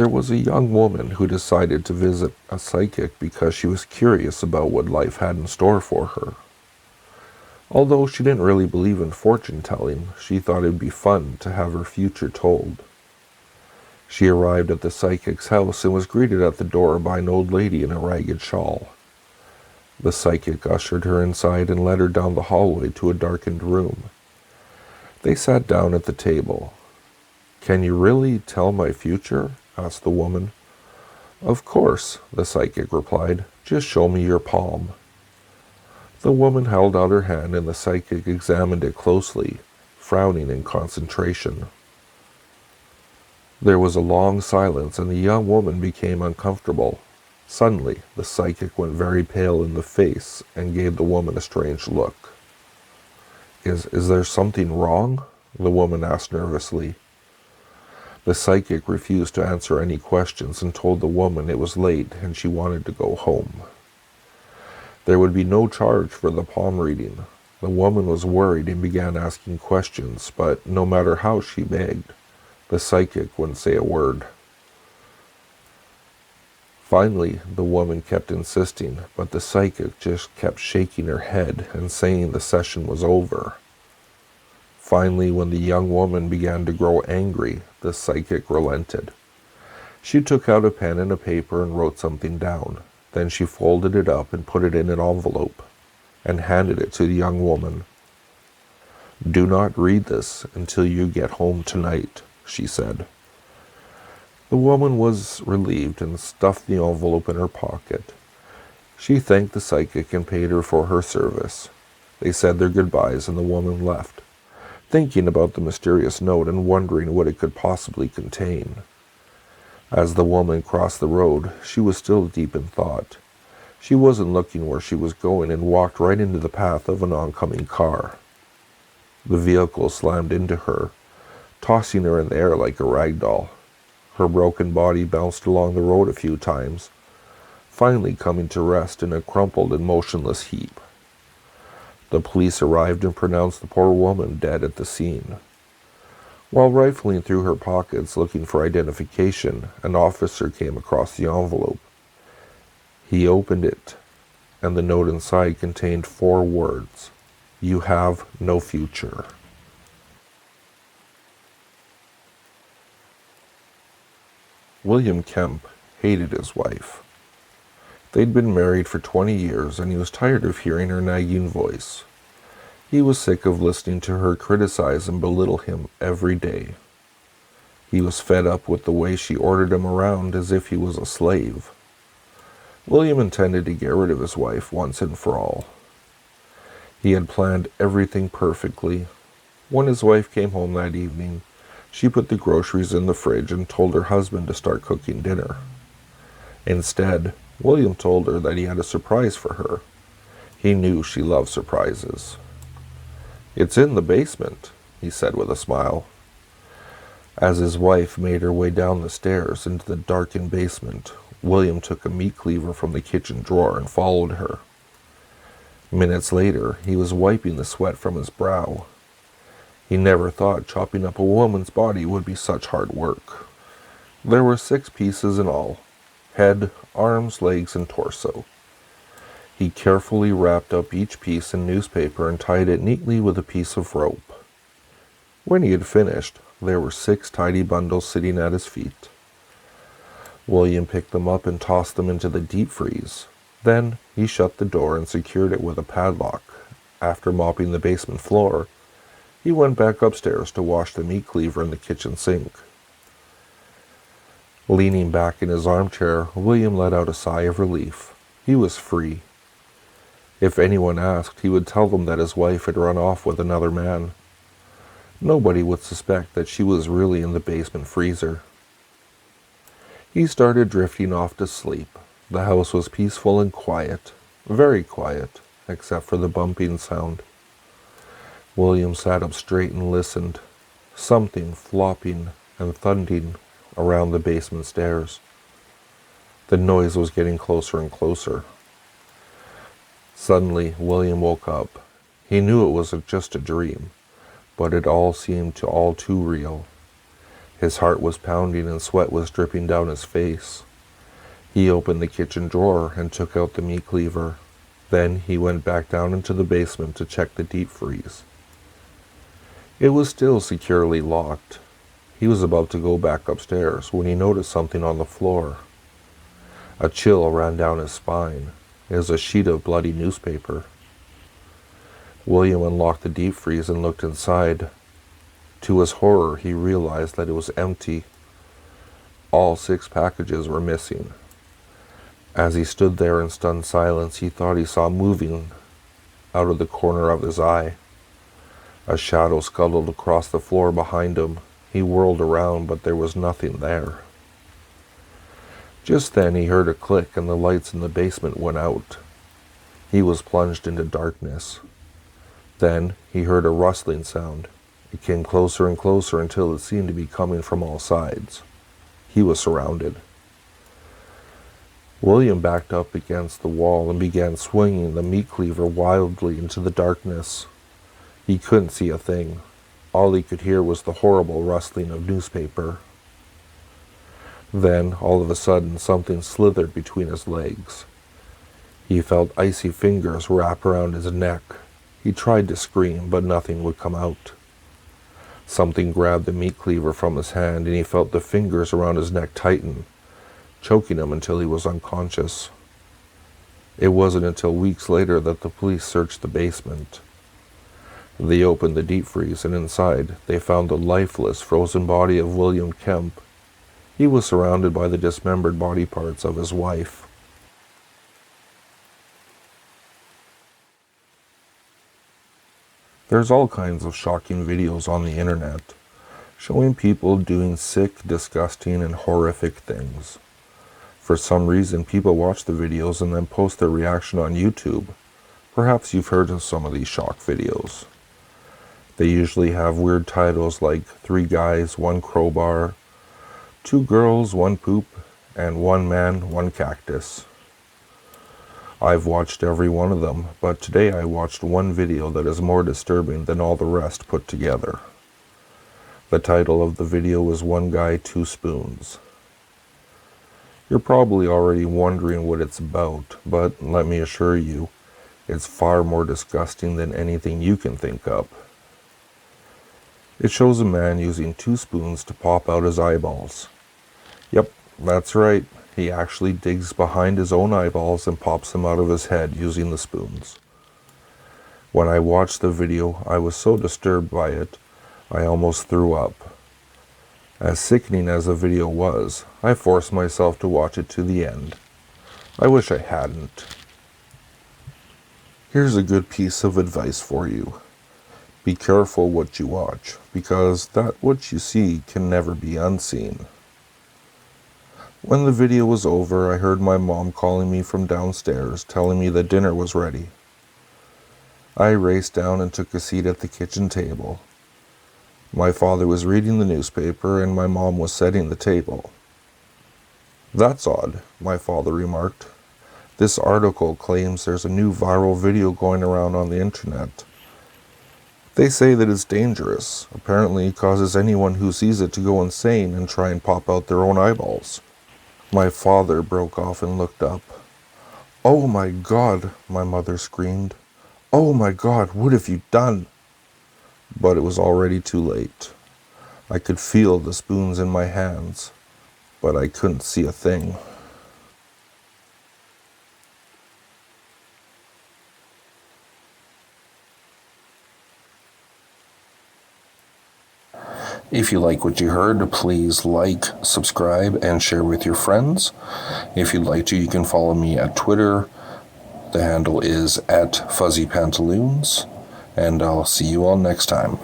There was a young woman who decided to visit a psychic because she was curious about what life had in store for her. Although she didn't really believe in fortune-telling, she thought it would be fun to have her future told. She arrived at the psychic's house and was greeted at the door by an old lady in a ragged shawl. The psychic ushered her inside and led her down the hallway to a darkened room. They sat down at the table. "Can you really tell my future?" asked the woman. "Of course," the psychic replied. "Just show me your palm." The woman held out her hand and the psychic examined it closely, frowning in concentration. There was a long silence and the young woman became uncomfortable. Suddenly, the psychic went very pale in the face and gave the woman a strange look. Is there something wrong?" the woman asked nervously. The psychic refused to answer any questions and told the woman it was late and she wanted to go home. There would be no charge for the palm reading. The woman was worried and began asking questions, but no matter how she begged, the psychic wouldn't say a word. Finally, the woman kept insisting, but the psychic just kept shaking her head and saying the session was over. Finally, when the young woman began to grow angry, the psychic relented. She took out a pen and a paper and wrote something down. Then she folded it up and put it in an envelope and handed it to the young woman. "Do not read this until you get home tonight," she said. The woman was relieved and stuffed the envelope in her pocket. She thanked the psychic and paid her for her service. They said their goodbyes and the woman left, thinking about the mysterious note and wondering what it could possibly contain. As the woman crossed the road, she was still deep in thought. She wasn't looking where she was going and walked right into the path of an oncoming car. The vehicle slammed into her, tossing her in the air like a rag doll. Her broken body bounced along the road a few times, finally coming to rest in a crumpled and motionless heap. The police arrived and pronounced the poor woman dead at the scene. While rifling through her pockets looking for identification, an officer came across the envelope. He opened it, and the note inside contained 4 words: "You have no future." William Kemp hated his wife. They'd been married for 20 years, and he was tired of hearing her nagging voice. He was sick of listening to her criticize and belittle him every day. He was fed up with the way she ordered him around as if he was a slave. William intended to get rid of his wife once and for all. He had planned everything perfectly. When his wife came home that evening, she put the groceries in the fridge and told her husband to start cooking dinner. Instead, William told her that he had a surprise for her. He knew she loved surprises. "It's in the basement," he said with a smile. As his wife made her way down the stairs into the darkened basement, William took a meat cleaver from the kitchen drawer and followed her. Minutes later, he was wiping the sweat from his brow. He never thought chopping up a woman's body would be such hard work. There were 6 pieces in all: head, arms, legs, and torso. He carefully wrapped up each piece in newspaper and tied it neatly with a piece of rope. When he had finished, there were 6 tidy bundles sitting at his feet. William picked them up and tossed them into the deep freeze. Then he shut the door and secured it with a padlock. After mopping the basement floor, he went back upstairs to wash the meat cleaver in the kitchen sink. Leaning back in his armchair, William let out a sigh of relief. He was free. If anyone asked, he would tell them that his wife had run off with another man. Nobody would suspect that she was really in the basement freezer. He started drifting off to sleep. The house was peaceful and quiet, very quiet, except for the bumping sound. William sat up straight and listened. Something flopping and thunding around the basement stairs. The noise was getting closer and closer. Suddenly, William woke up. He knew it was just a dream, but it all seemed all too real. His heart was pounding and sweat was dripping down his face. He opened the kitchen drawer and took out the meat cleaver. Then he went back down into the basement to check the deep freeze. It was still securely locked. He was about to go back upstairs when he noticed something on the floor. A chill ran down his spine. It was a sheet of bloody newspaper. William unlocked the deep freeze and looked inside. To his horror, he realized that it was empty. All 6 packages were missing. As he stood there in stunned silence, he thought he saw moving out of the corner of his eye. A shadow scuttled across the floor behind him. He whirled around, but there was nothing there. Just then he heard a click and the lights in the basement went out. He was plunged into darkness. Then he heard a rustling sound. It came closer and closer until it seemed to be coming from all sides. He was surrounded. William backed up against the wall and began swinging the meat cleaver wildly into the darkness. He couldn't see a thing. All he could hear was the horrible rustling of newspaper. Then, all of a sudden, something slithered between his legs. He felt icy fingers wrap around his neck. He tried to scream, but nothing would come out. Something grabbed the meat cleaver from his hand, and he felt the fingers around his neck tighten, choking him until he was unconscious. It wasn't until weeks later that the police searched the basement. They opened the deep freeze, and inside they found the lifeless, frozen body of William Kemp. He was surrounded by the dismembered body parts of his wife. There's all kinds of shocking videos on the internet, showing people doing sick, disgusting, and horrific things. For some reason, people watch the videos and then post their reaction on YouTube. Perhaps you've heard of some of these shock videos. They usually have weird titles like 3 guys, 1 crowbar, 2 girls, 1 poop, and 1 man, 1 cactus. I've watched every one of them, but today I watched one video that is more disturbing than all the rest put together. The title of the video was 1 Guy, 2 Spoons. You're probably already wondering what it's about, but let me assure you, it's far more disgusting than anything you can think up. It shows a man using 2 spoons to pop out his eyeballs. Yep, that's right. He actually digs behind his own eyeballs and pops them out of his head using the spoons. When I watched the video, I was so disturbed by it, I almost threw up. As sickening as the video was, I forced myself to watch it to the end. I wish I hadn't. Here's a good piece of advice for you. Be careful what you watch, because that what you see can never be unseen. When the video was over, I heard my mom calling me from downstairs, telling me that dinner was ready. I raced down and took a seat at the kitchen table. My father was reading the newspaper and my mom was setting the table. "That's odd," my father remarked. "This article claims there's a new viral video going around on the internet. They say that it's dangerous. Apparently it causes anyone who sees it to go insane and try and pop out their own eyeballs." My father broke off and looked up. "Oh my God," my mother screamed. "Oh my God, what have you done?" But it was already too late. I could feel the spoons in my hands, but I couldn't see a thing. If you like what you heard, please like, subscribe, and share with your friends. If you'd like to, you can follow me at Twitter. The handle is @FuzzyPantaloons, and I'll see you all next time.